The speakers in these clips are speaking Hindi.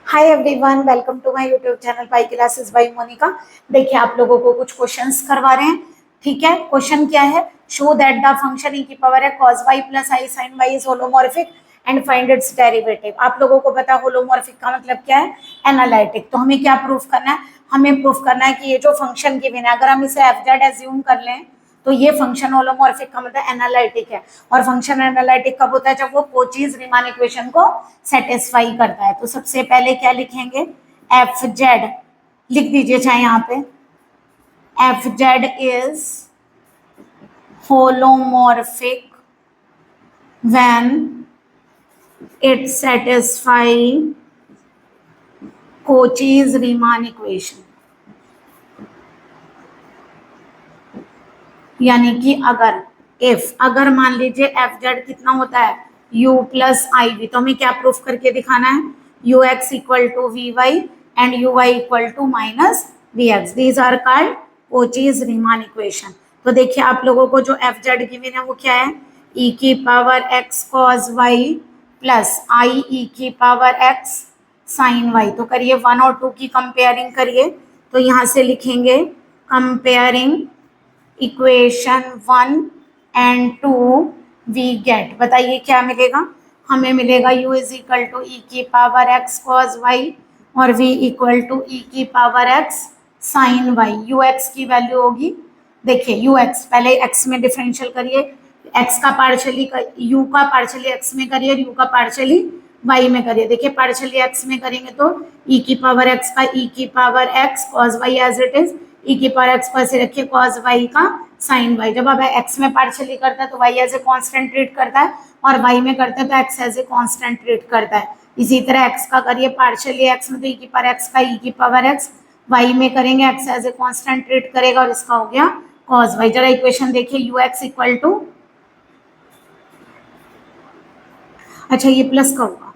Hi everyone, welcome to my YouTube channel pi classes by Monika. देखिए आप लोगों को कुछ क्वेश्चंस करवा रहे हैं। ठीक है, क्वेश्चन क्या है? Show that the function e की पावर है cos y plus i sin y is holomorphic and find its derivative. आप लोगों को पता है होलोमॉर्फिक का मतलब क्या है? एनालिटिक। तो हमें क्या प्रूफ करना है? हमें प्रूफ करना है कि ये जो फंक्शन गिवन है, अगर हम इसे एफ जेड एज्यूम कर लें तो ये फंक्शन होलोमॉर्फिक का मतलब एनालिटिक है। और फंक्शन एनालिटिक कब होता है? जब वो कोचीज रीमान इक्वेशन को सेटिस्फाई करता है। तो सबसे पहले क्या लिखेंगे? एफ जेड लिख दीजिए चाहे यहाँ पे। F z is holomorphic when it satisfy Cauchy's Riemann equation. यानी कि अगर मान लीजिए एफ जेड कितना होता है? u plus i v. तो हमें क्या प्रूफ करके दिखाना है? U x equal to v y and u y equal to minus v x. These are called Cauchy's Riemann equation. तो देखिए आप लोगों को जो एफ जेड गिवन है वो क्या है? ई की power x cos y plus i e की पावर एक्स साइन वाई। तो करिए 1 और 2 की कंपेयरिंग करिए। तो यहाँ से लिखेंगे comparing equation 1 and 2 we get. बताइए क्या मिलेगा? हमें मिलेगा u is equal to e की पावर एक्स कॉस वाई और v इक्वल टू ई की power x sine y. U x की वैल्यू होगी, देखिए यू एक्स पहले x में डिफरेंशियल करिए, x का पार्शली u का पार्शली x में करिए और u का पार्शली y में करिए। देखिए पार्शली x में करेंगे तो e की पावर x का e की power x cos y as it is, e की पावर x को ऐसे रखिए cos y का sin y। जब अब x में पार्शली करता है तो y as a constant treat करता है और y में करते हैं तो x as a constant treat करता है। इसी तरह x का करिए पार्शली x में तो e की पावर x का e की पावर x, y में करेंगे x as a constant treat करेगा और इसका हो गया cos y। जरा इक्वेशन देखिए ux इक्वल टू, अच्छा ये प्लस का होगा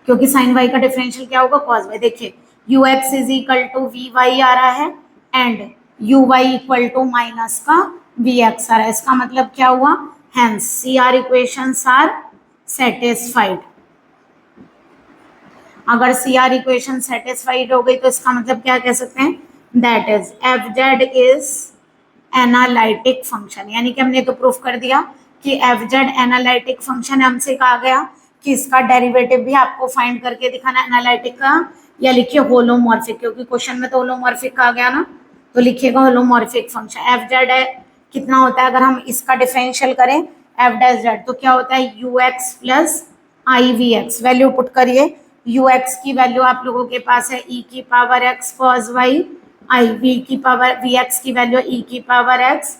क्योंकि साइन वाई का डिफरेंशियल क्या होगा? cos y। देखिए u x is equal to v y आ रहा है and u y equal to minus का वी एक्स आ रहा है। इसका मतलब क्या हुआ? Hence C R equations are satisfied. अगर सी आर इक्वेशन सेटिस्फाइड हो गई तो इसका मतलब क्या कह सकते हैं? That is F z is analytic function. यानी कि हमने तो प्रूफ कर दिया कि एफ जेड एनालिटिक फंक्शन है। हमसे कहा गया कि इसका डेरिवेटिव भी आपको फाइंड करके दिखाना एनालिटिक का, या लिखिए होलोमॉर्फिक, क्योंकि क्वेश्चन में तो होलोमॉर्फिक कहा गया ना, तो लिखिएगा होलोमॉर्फिक फंक्शन। एफ जेड है कितना होता है? अगर हम इसका डिफरेंशियल करें एफ डैश जेड तो क्या होता है? U x plus i v x. Value put करिए। यू एक्स की वैल्यू आप लोगों के पास है ई की power x cos y, i v की पावर वी एक्स की वैल्यू ई की पावर एक्स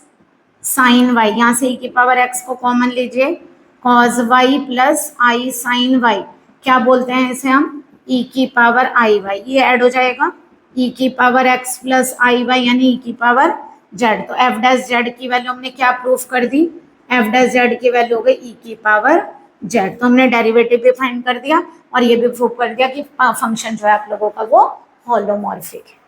साइन वाई। यहाँ से ई की पावर एक्स को कॉमन लीजिए, cos y plus i sine y. क्या बोलते हैं इसे हम? ई की पावर आई वाई। ये ऐड हो जाएगा ई की पावर एक्स प्लस आई वाई यानी ई की पावर जेड। तो एफ डैश जेड की वैल्यू हमने क्या प्रूफ कर दी? एफ डैश जेड की वैल्यू हो गई ई की पावर जेड। तो हमने डेरिवेटिव भी फाइंड कर दिया और ये भी प्रूफ कर दिया कि फंक्शन जो है आप लोगों का वो होलोमॉर्फिक है।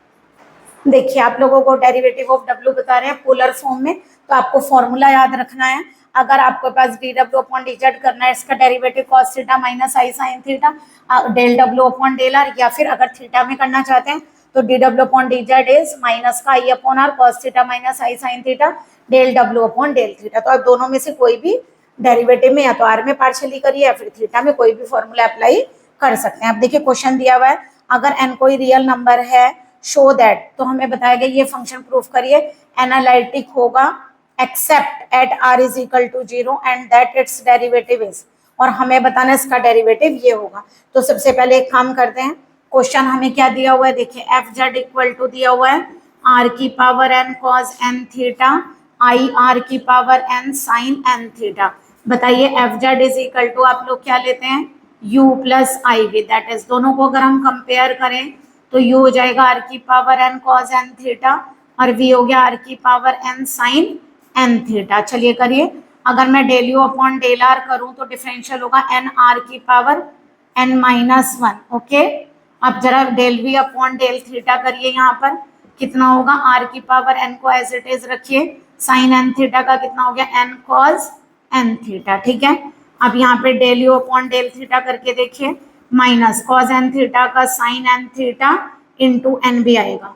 देखिए आप लोगों को डेरिवेटिव ऑफ डब्ल्यू बता रहे हैं पोलर फॉर्म में, तो आपको फॉर्मूला याद रखना है। अगर आपके पास डी डब्ल्यू अपॉन डी जेड करना है, इसका derivative cos theta minus i sine theta del डब्ल्यू अपॉन डेल आर, या फिर अगर थीटा में करना चाहते हैं तो डी डब्ल्यू upon d z is minus का i upon r cos theta minus i sine theta del डब्ल्यू अपॉन डेल थीटा। तो आप दोनों में से कोई भी डेरिवेटिव में या तो आर में पार्शियली करिए या फिर थीटा में, कोई भी फॉर्मूला अप्लाई कर सकते हैं। अब देखिए क्वेश्चन दिया हुआ है, अगर एन कोई रियल नंबर है शो दैट, तो हमें बताया गया ये फंक्शन प्रूफ करिए एनालिटिक होगा except at r is equal to 0 and that it's derivative is, और हमें बताना इसका डेरिवेटिव ये होगा। तो सबसे पहले एक काम करते हैं, क्वेश्चन हमें क्या दिया हुआ है? देखिए एफ जेड इक्वल टू दिया हुआ है आर की power n cos n theta i r की power n sine n theta. बताइए f z is equal to आप लोग क्या लेते हैं? u plus i v, that is दोनों को अगर हम कंपेयर करें तो u हो जाएगा आर की power n cos n theta और v हो गया आर की power n sine n theta. चलिए करिए, अगर मैं del u upon del r करूं तो डिफरेंशियल होगा एन आर की power n minus one. Okay, अब जरा del v upon del theta करिए, यहाँ पर कितना होगा? आर की पावर एन को एज इट इज रखिए, साइन एन थीटा का कितना हो गया? N cos n theta. ठीक है, अब यहाँ पे del u upon del theta करके देखिए, माइनस कॉज एन थीटा का sine n theta into n भी आएगा,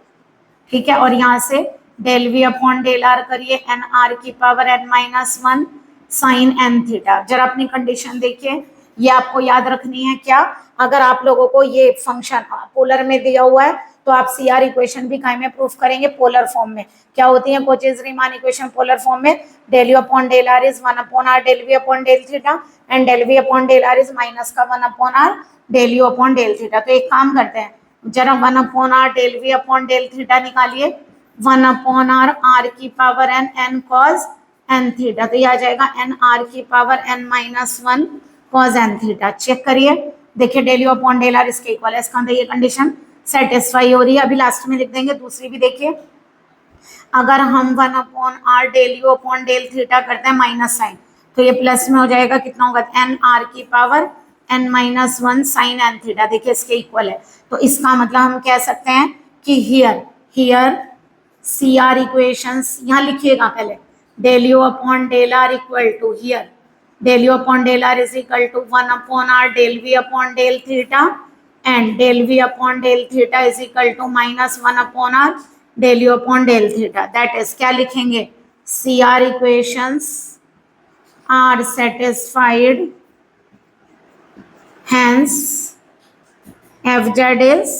ठीक है। और यहाँ से del v upon del r करिए एन आर की power n minus one sine n theta. जरा अपनी कंडीशन देखिए, ये आपको याद रखनी है क्या, अगर आप लोगों को ये फंक्शन पोलर में दिया हुआ है तो आप सी आर इक्वेशन भी काय में प्रूफ करेंगे, पोलर फॉर्म में। क्या होती है कोचेज-रीमान इक्वेशन पोलर फॉर्म में, del u upon del r is 1 upon r del v upon del theta and del v upon del r is minus का 1 upon r del u upon del theta. तो एक काम करते हैं, जरा 1 upon r del v upon del theta निकालिए, 1 अपॉन आर आर की power n n cos n theta, तो ये आ जाएगा एन आर की power n minus one cos n theta. Check करिए, देखिए del u upon del r इसके इक्वल है, इसका मतलब ये कंडीशन सेटिस्फाई हो रही है। अभी लास्ट में लिख देंगे दूसरी भी, देखिए अगर हम 1 upon r del u upon del theta करते हैं माइनस साइन, तो ये प्लस में हो जाएगा, कितना होगा एन आर की power n minus one sine n theta, देखिए इसके इक्वल है। तो इसका मतलब हम कह सकते हैं कि हियर सी आर इक्वेशंस यहाँ लिखिएगा पहले, del u upon del r equal to here del u upon del r is equal to 1 upon r del v upon del theta and del v upon del theta is equal to minus 1 upon r del u upon del theta. That is क्या लिखेंगे, CR equations are satisfied, hence fz is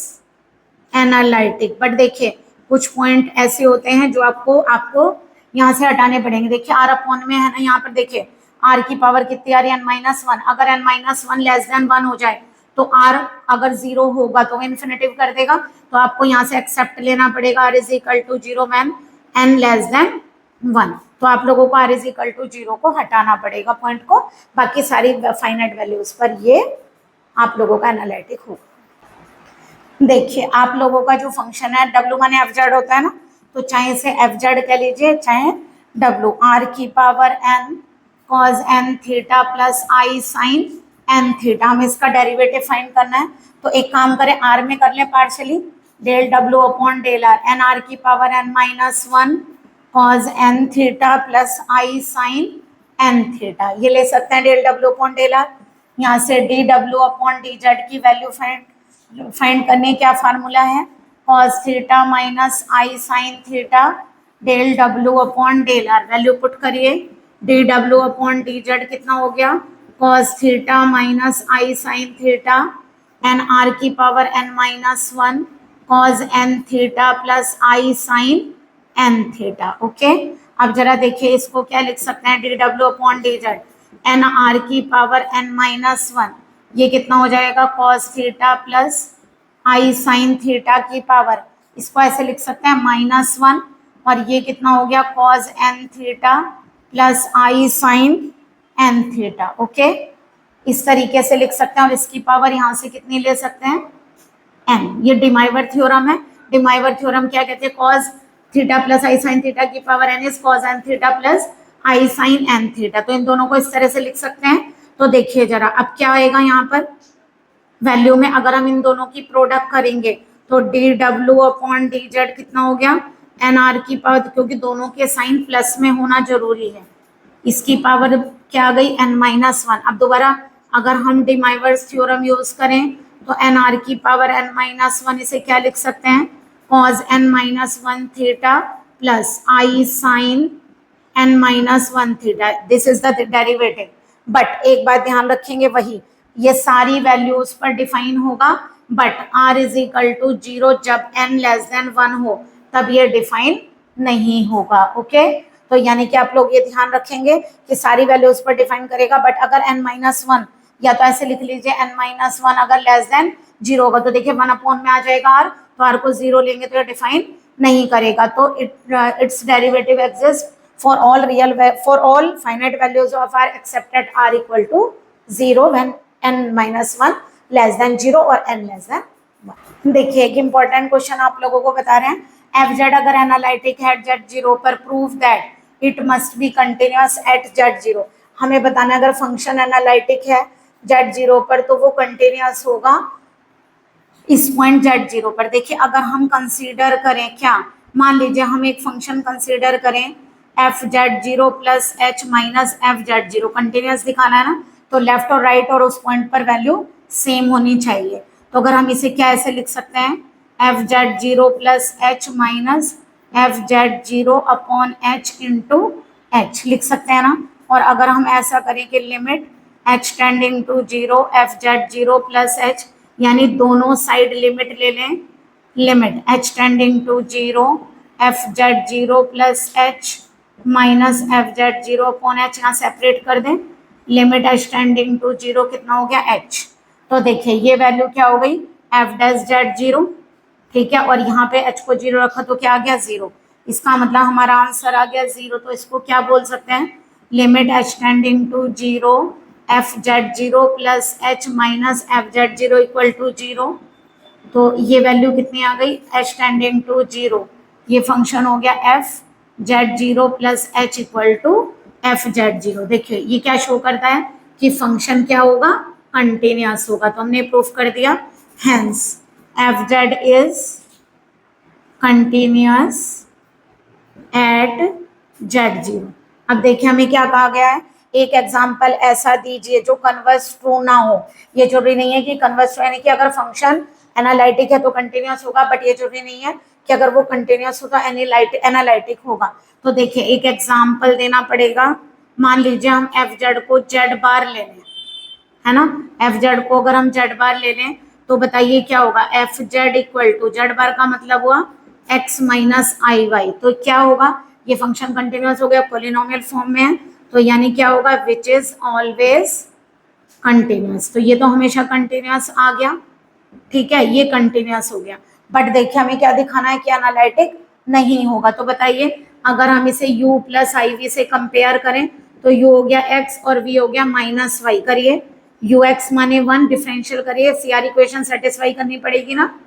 analytic. But देखिए कुछ पॉइंट ऐसे होते हैं जो आपको यहाँ से हटाने पड़ेंगे। देखिए आर अपॉन में है ना, यहाँ पर देखिए आर की पावर कितनी आ रही है एन माइनस वन, अगर n minus one less than one हो जाए तो आर अगर जीरो होगा तो इन्फिनेटिव कर देगा, तो आपको यहाँ से एक्सेप्ट लेना पड़ेगा r is equal to zero when n less than one. तो आप लोगों को r is equal to zero को हटाना पड़ेगा पॉइंट को, बाकी सारी फाइनाइट वैल्यूज पर ये आप लोगों का एनालिटिक होगा। देखिए आप लोगों का जो फंक्शन है डब्ल्यू माने एफ जेड होता है ना, तो चाहे इसे एफ जेड कह लीजिए चाहे डब्ल्यू, आर की power n cos n theta plus i sine n theta, हमें इसका डेरिवेटिव फाइंड करना है। तो एक काम करें आर में कर लें पार्शली, डेल डब्ल्यू upon del r n r की power n minus one cos n theta plus i sine n theta, ये ले सकते हैं डेल डब्ल्यू अपॉन डेल आर। यहाँ से डी डब्ल्यू अपॉन डी जेड की वैल्यू फाइंड करने क्या फार्मूला है, cos theta minus i sine theta del डब्ल्यू upon del r, value put करिए, डी डब्ल्यू अपॉन डी जेड कितना हो गया cos theta minus i sine theta n r की power n minus one cos n theta plus i sine n theta. Okay, अब जरा देखिए इसको क्या लिख सकते हैं, डी डब्ल्यू upon d z n r की पावर एन माइनस वन, ये कितना हो जाएगा cos theta plus i sine theta की पावर, इसको ऐसे लिख सकते हैं माइनस वन, और ये कितना हो गया cos n theta plus i sine n theta. Okay, इस तरीके से लिख सकते हैं, और इसकी पावर यहाँ से कितनी ले सकते हैं एन। ये डिमाइवर थ्योरम है। डिमाइवर थ्योरम क्या कहते हैं, cos theta plus i sine theta की power n is cos n theta plus i sine n theta. तो इन दोनों को इस तरह से लिख सकते हैं। तो देखिए जरा अब क्या आएगा यहाँ पर वैल्यू में, अगर हम इन दोनों की प्रोडक्ट करेंगे तो डी डब्ल्यू अपॉन डी जेड कितना हो गया एन आर की पावर, क्योंकि दोनों के साइन प्लस में होना जरूरी है, इसकी पावर क्या आ गई एन माइनस वन। अब दोबारा अगर हम डिमाइवर्स थ्योरम यूज करें तो एन आर की पावर एन माइनस वन, इसे क्या लिख सकते हैं cos n minus one theta plus i sine n minus one theta, this is the derivative. But एक बात ध्यान रखेंगे, वही ये सारी वैल्यूज पर डिफाइन होगा, but r is equal to zero जब एन लेस देन वन हो तब ये डिफाइन नहीं होगा। ओके, तो यानी कि आप लोग ये ध्यान रखेंगे कि सारी वैल्यूज पर डिफाइन करेगा, बट अगर एन माइनस वन, या तो ऐसे लिख लीजिए एन माइनस वन अगर लेस देन जीरो होगा तो देखिए वन अपॉन में आ जाएगा आर, तो आर को जीरो लेंगे तो ये डिफाइन नहीं करेगा। तो it's derivative exist for all finite values of r except at r equal to 0 when n minus 1 less than 0 और n less than 1। देखिए एक इम्पोर्टेंट क्वेश्चन आप लोगों को बता रहे हैं, एफ जेड अगर एनालिटिक है जेड जीरो पर, prove that it must be continuous at Z zero. हमें बताना अगर फंक्शन एनालिटिक है जेड जीरो पर तो वो कंटिन्यूअस होगा इस पॉइंट जेड जीरो पर। देखिए अगर हम कंसीडर करें, क्या मान लीजिए हम एक फंक्शन कंसीडर करें F z zero plus h minus f z zero, continuous दिखाना है ना, तो लेफ्ट और राइट और उस पॉइंट पर वैल्यू सेम होनी चाहिए। तो अगर हम इसे क्या ऐसे लिख सकते हैं, F z zero plus h minus f z zero upon H into H लिख सकते हैं ना। और अगर हम ऐसा करें कि limit h tending to zero f z zero plus h, यानी दोनों साइड लिमिट ले लें, limit h tending to zero f z zero plus h minus f z zero upon h, यहाँ सेपरेट कर दें, limit h tending to zero कितना हो गया एच। तो देखिए ये वैल्यू क्या हो गई, एफ डैश जेड जीरो, ठीक है, और यहाँ पे एच को जीरो रखा तो क्या आ गया जीरो, इसका मतलब हमारा आंसर आ गया जीरो। तो इसको क्या बोल सकते हैं, limit h tending to zero f z zero plus h minus f z zero equal to zero. तो ये वैल्यू कितनी आ गई, एच टेंडिंग टू जीरो, ये फंक्शन हो गया f z zero plus h equal to f z zero. देखिए ये क्या शो करता है कि फंक्शन क्या होगा, कंटिन्यूअस होगा। तो हमने प्रूफ कर दिया, hence F z is continuous at Z zero. अब देखिए हमें क्या कहा गया है, एक एग्जाम्पल ऐसा दीजिए जो कन्वर्स ट्रू ना हो। ये जरूरी नहीं है कि कन्वर्स ट्रू, यानी कि अगर फंक्शन एनालिटिक है तो कंटिन्यूअस होगा, बट ये जरूरी नहीं है कि अगर वो कंटिन्यूअस हो तो एनालिटिक होगा। तो देखिए एक एग्जाम्पल देना पड़ेगा। मान लीजिए हम एफ जेड को जेड बार ले लें, है ना, एफ जेड को अगर हम जेड बार ले लें तो बताइए क्या होगा, f z equal to z bar का मतलब हुआ एक्स माइनस आई वाई। तो क्या होगा, ये फंक्शन कंटिन्यूअस हो गया, पॉलिनोमियल फॉर्म में है, तो यानी क्या होगा, विच इज ऑलवेज कंटिन्यूअस। तो ये तो हमेशा कंटिन्यूअस आ गया, ठीक है, ये कंटिन्यूअस हो गया। बट देखिए हमें क्या दिखाना है कि एनालिटिक नहीं होगा। तो बताइए अगर हम इसे u प्लस आई वी से कंपेयर करें तो u हो गया x और v हो गया माइनस वाई। करिए यू एक्स माने वन, डिफरेंशियल करिए, सी आर इक्वेशन सेटिस्फाई करनी पड़ेगी ना।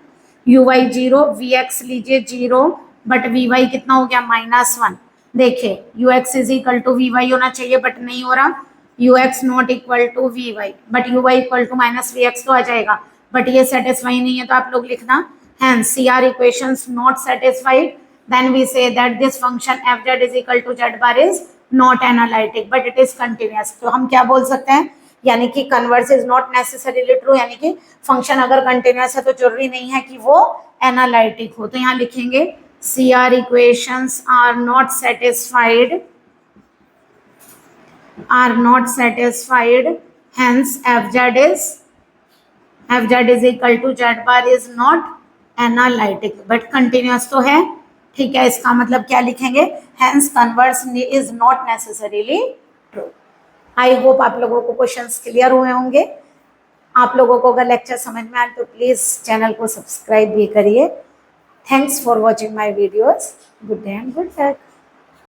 U y zero, v x लीजिए जीरो, बट वी वाई कितना हो गया माइनस वन। देखिए u x is equal to v y होना चाहिए बट नहीं हो रहा, u x not equal to v y, but u y equal to minus v x तो आ जाएगा, बट ये सेटिस्फाई नहीं है। तो आप लोग लिखना hence CR equations not satisfied, then we say that this function f z is equal to z bar is not analytic but it is continuous। तो हम क्या बोल सकते हैं, यानी कि converse is not necessarily true, यानी कि फंक्शन अगर कंटिन्यूअस है तो जरूरी नहीं है कि वो एनालिटिक हो। तो यहाँ लिखेंगे CR equations are not satisfied, hence f z is equal to z bar is not analytic but continuous तो है, ठीक है। इसका मतलब क्या लिखेंगे, hence converse is not necessarily true. I hope आप लोगों को क्वेश्चंस क्लियर हुए होंगे। आप लोगों को अगर लेक्चर समझ में आए तो प्लीज चैनल को सब्सक्राइब भी करिए। Thanks for watching my videos. Good day and good luck.